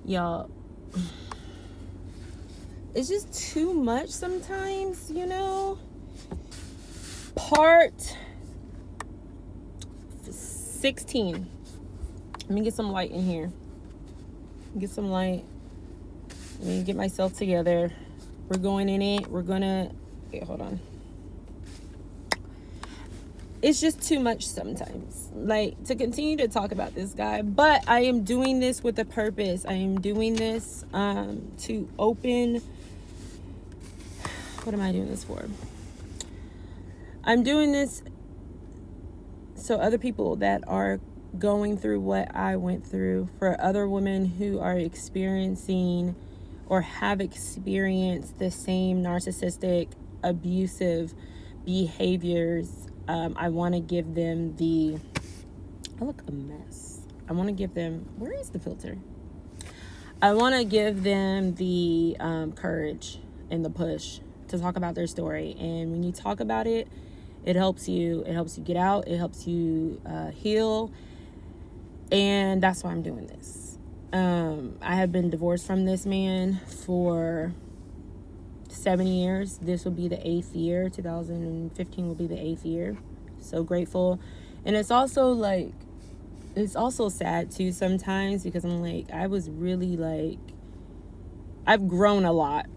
Y'all, it's just too much sometimes, you know. Part 16. Let me get some light in here. Get some light. Let me get myself together. We're going in it. We're gonna... Wait, hold on. It's just too much sometimes, like, to continue to talk about this guy. But I am doing this with a purpose. I am doing this to open... What am I doing this for? I'm doing this so other people that are going through what I went through, for other women who are experiencing or have experienced the same narcissistic, abusive behaviors. I want to give them the... I look a mess. I want to give them... Where is the filter? I want to give them the courage and the push to talk about their story. And when you talk about it, it helps you. It helps you get out. It helps you heal. And that's why I'm doing this. I have been divorced from this man for 7 years. This will be the 8th year. 2015 will be the 8th year. So grateful. And it's also like, it's also sad too sometimes, because I'm like, I was really like, I've grown a lot.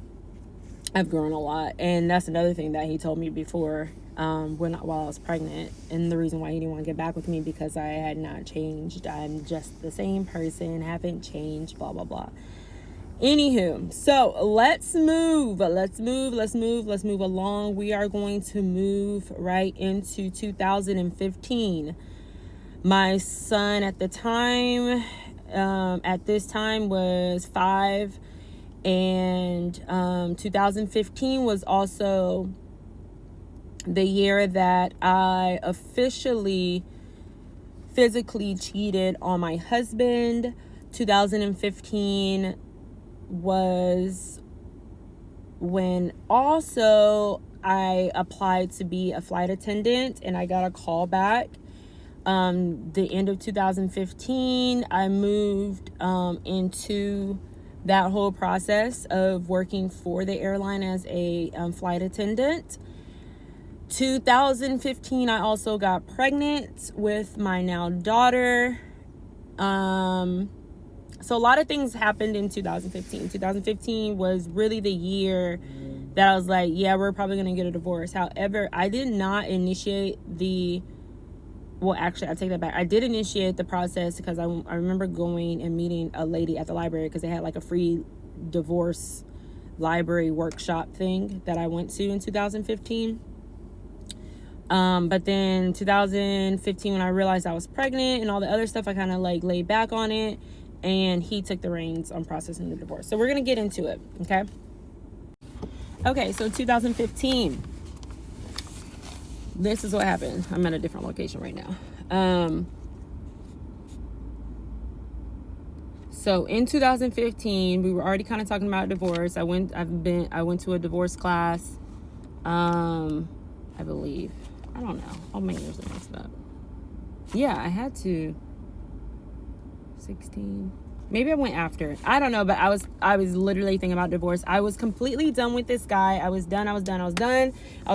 And that's another thing that he told me before, while I was pregnant. And the reason why he didn't want to get back with me, because I had not changed. I'm just the same person, haven't changed, blah, blah, blah. Anywho, so let's move along. We are going to move right into 2015. My son at the time, at this time, was 5. And 2015 was also the year that I officially physically cheated on my husband. 2015 was when also I applied to be a flight attendant, and I got a call back. The end of 2015, I moved into that whole process of working for the airline as a flight attendant. 2015, I also got pregnant with my now daughter. So a lot of things happened in 2015. 2015 was really the year that I was like, yeah, we're probably going to get a divorce. However, I did not initiate the... Well, actually, I take that back. I did initiate the process because I remember going and meeting a lady at the library, because they had like a free divorce library workshop thing that I went to in 2015. But then 2015, when I realized I was pregnant and all the other stuff, I kind of like laid back on it, and he took the reins on processing the divorce. So we're going to get into it, okay? Okay, so 2015. This is what happened. I'm at a different location right now. So in 2015, we were already kind of talking about divorce. I went to a divorce class. I believe. I don't know. All my years are messed up. Yeah, I had to. 16. Maybe I went after. I don't know, but I was literally thinking about divorce. I was completely done with this guy. I was done. I was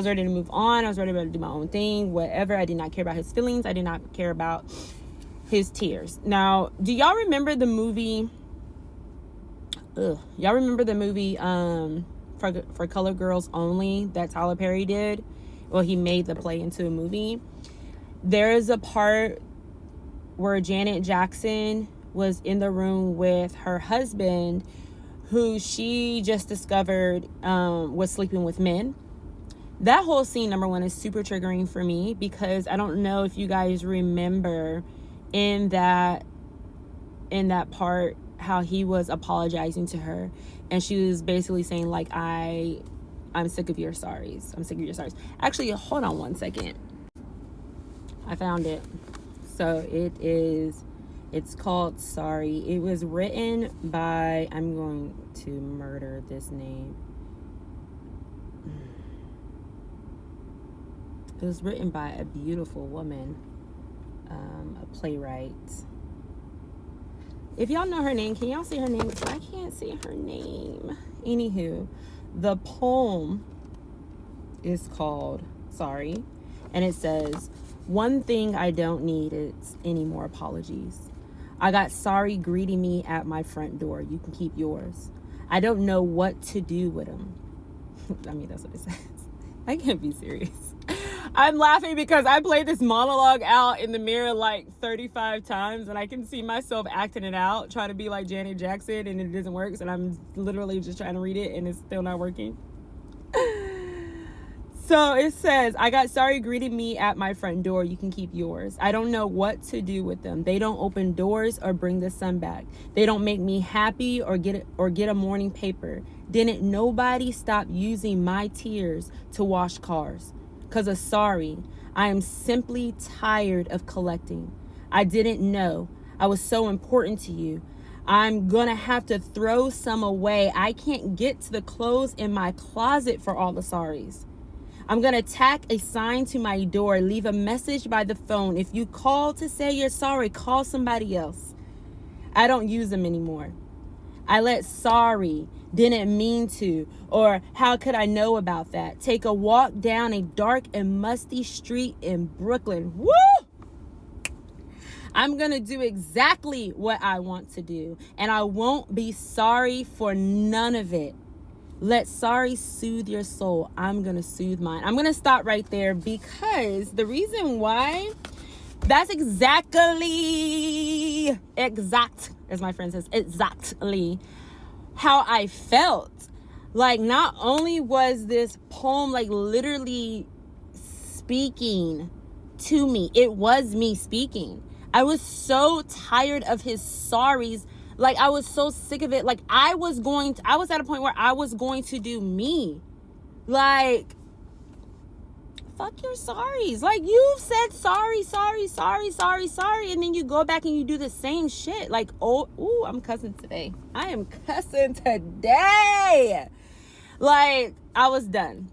ready to move on. I was ready to do my own thing, whatever. I did not care about his feelings. I did not care about his tears. Now, do y'all remember the movie? Y'all remember the movie for Colored Girls Only that Tyler Perry did? Well, he made the play into a movie. There is a part where Janet Jackson was in the room with her husband, who she just discovered was sleeping with men. That whole scene, number one, is super triggering for me, because I don't know if you guys remember in that part how he was apologizing to her, and she was basically saying like, I'm sick of your sorries. Actually, hold on one second. I found it. So it's called Sorry. It was written by, I'm going to murder this name. It was written by a beautiful woman, a playwright. If y'all know her name, can y'all see her name? Because I can't see her name. Anywho, the poem is called Sorry. And it says, one thing I don't need is any more apologies. I got sorry greeting me at my front door. You can keep yours. I don't know what to do with them. I mean, that's what it says. I can't be serious. I'm laughing because I played this monologue out in the mirror like 35 times and I can see myself acting it out, trying to be like Janet Jackson, and it doesn't work. And I'm literally just trying to read it and it's still not working. So it says, I got sorry greeting me at my front door. You can keep yours. I don't know what to do with them. They don't open doors or bring the sun back. They don't make me happy or get a morning paper. Didn't nobody stop using my tears to wash cars? 'Cause of sorry, I am simply tired of collecting. I didn't know I was so important to you. I'm gonna have to throw some away. I can't get to the clothes in my closet for all the sorries. I'm going to tack a sign to my door, leave a message by the phone. If you call to say you're sorry, call somebody else. I don't use them anymore. I let sorry, didn't mean to, or how could I know about that? Take a walk down a dark and musty street in Brooklyn. Woo! I'm going to do exactly what I want to do, and I won't be sorry for none of it. Let sorry soothe your soul. I'm going to soothe mine. I'm going to stop right there because the reason why, that's exactly, as my friend says, exactly how I felt. Like, not only was this poem like literally speaking to me, it was me speaking. I was so tired of his sorries. Like, I was so sick of it. Like, I was at a point where I was going to do me. Like, fuck your sorries. Like, you've said sorry, and then you go back and you do the same shit. Like, I'm cussing today. I am cussing today. Like, I was done.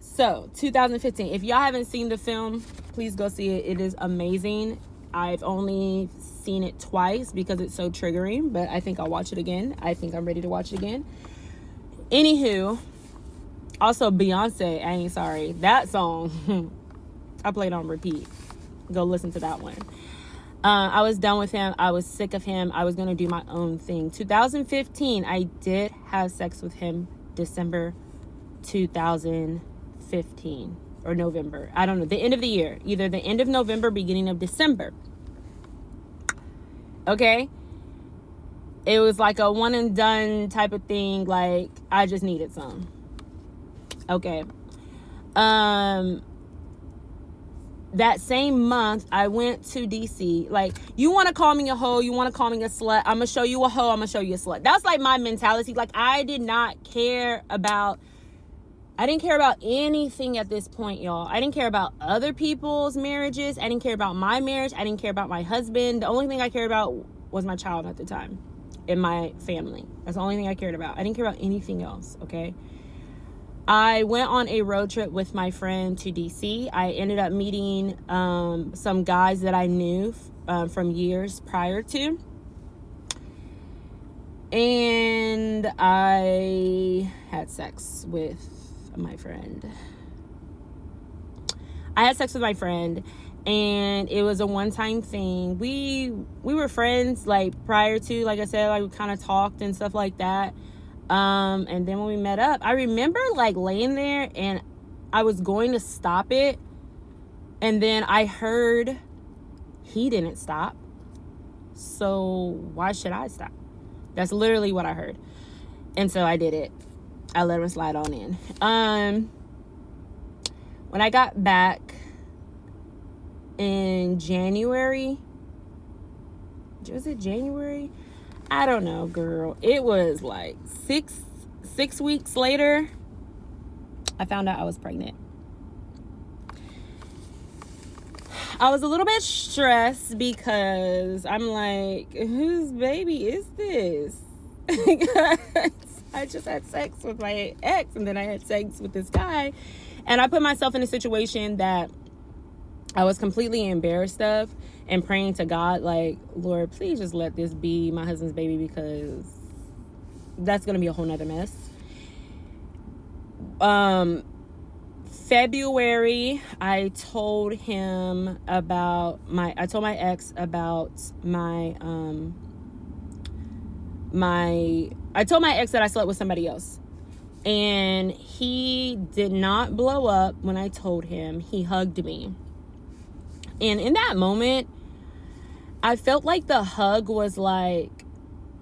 So, 2015. If y'all haven't seen the film, please go see it. It is amazing. I've only seen it twice because it's so triggering, but I think I'll watch it again. I think I'm ready to watch it again. Anywho, also Beyonce, I Ain't Sorry. That song, I played on repeat. Go listen to that one. I was done with him. I was sick of him. I was going to do my own thing. 2015, I did have sex with him December 2015. Or November. I don't know. The end of the year. Either the end of November, beginning of December. Okay? It was like a one and done type of thing. Like, I just needed some. Okay. That same month, I went to DC. Like, you want to call me a hoe? You want to call me a slut? I'm going to show you a hoe. I'm going to show you a slut. That's like my mentality. Like, I didn't care about anything at this point, y'all. I didn't care about other people's marriages. I didn't care about my marriage. I didn't care about my husband. The only thing I cared about was my child at the time and my family. That's the only thing I cared about. I didn't care about anything else, okay? I went on a road trip with my friend to DC. I ended up meeting some guys that I knew from years prior to. And I had sex with my friend. I had sex with my friend, and it was a one-time thing. We were friends, like, prior to, like I said, like, we kind of talked and stuff like that. And then when we met up, I remember, like, laying there, and I was going to stop it, and then I heard he didn't stop, so why should I stop? That's literally what I heard. And so I did it. I let him slide on in. When I got back in January, was it January? I don't know, girl. It was like six weeks later, I found out I was pregnant. I was a little bit stressed because I'm like, whose baby is this? I just had sex with my ex, and then I had sex with this guy, and I put myself in a situation that I was completely embarrassed of, and praying to God, like, Lord, please just let this be my husband's baby, because that's going to be a whole nother mess. February, I told my ex about I told my ex that I slept with somebody else. And he did not blow up when I told him. He hugged me. And in that moment, I felt like the hug was like,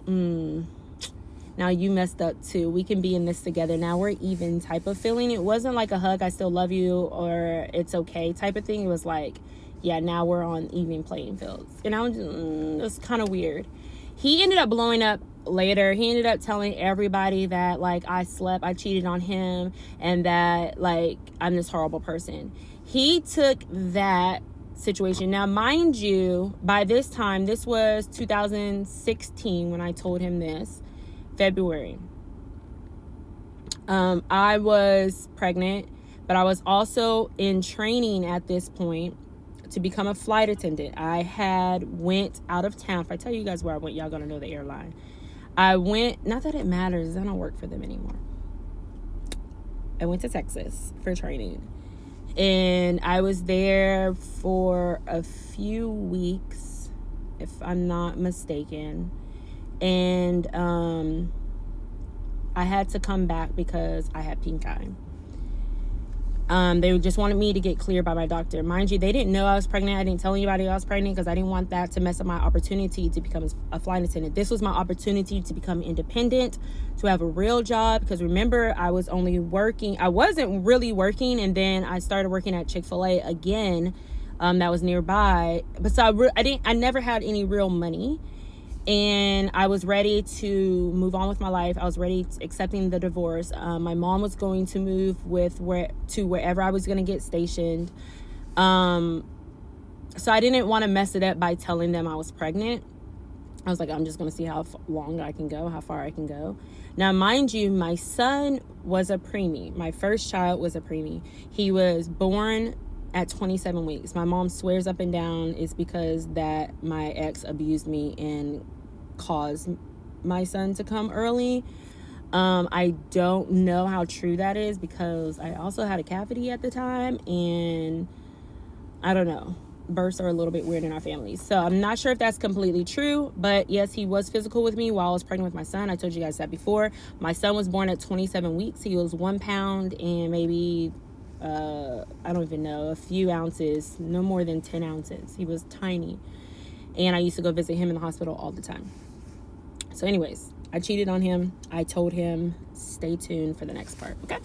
now you messed up too. We can be in this together. Now we're even type of feeling. It wasn't like a hug, I still love you, or it's okay type of thing. It was like, yeah, now we're on even playing fields. And I was it was kind of weird. He ended up blowing up later. He ended up telling everybody that, like, I cheated on him, and that, like, I'm this horrible person. He took that situation. Now, mind you, by this time, this was 2016 when I told him this, February. I was pregnant, but I was also in training at this point to become a flight attendant. I had went out of town. If I tell you guys where I went, y'all gonna know the airline. I went, not that it matters, I don't work for them anymore. I went to Texas for training. And I was there for a few weeks, if I'm not mistaken. And I had to come back because I had pink eye. They just wanted me to get cleared by my doctor. Mind you, they didn't know I was pregnant. I didn't tell anybody I was pregnant because I didn't want that to mess up my opportunity to become a flight attendant. This was my opportunity to become independent, to have a real job. Because remember, I wasn't really working, and then I started working at Chick-fil-A again. That was nearby. But so I never had any real money. And I was ready to move on with my life. I was accepting the divorce. My mom was going to move to wherever I was going to get stationed. So I didn't want to mess it up by telling them I was pregnant. I was like, I'm just going to see how long I can go, how far I can go. Now, mind you, my son was a preemie. My first child was a preemie. He was born at 27 weeks. My mom swears up and down it's because that my ex abused me and caused my son to come early. I don't know how true that is, because I also had a cavity at the time, and I don't know. Births are a little bit weird in our family. So I'm not sure if that's completely true, but yes, he was physical with me while I was pregnant with my son. I told you guys that before. My son was born at 27 weeks. He was 1 pound and maybe I don't even know, a few ounces, no more than 10 ounces. He was tiny. And I used to go visit him in the hospital all the time. So anyways, I cheated on him. I told him, stay tuned for the next part, okay?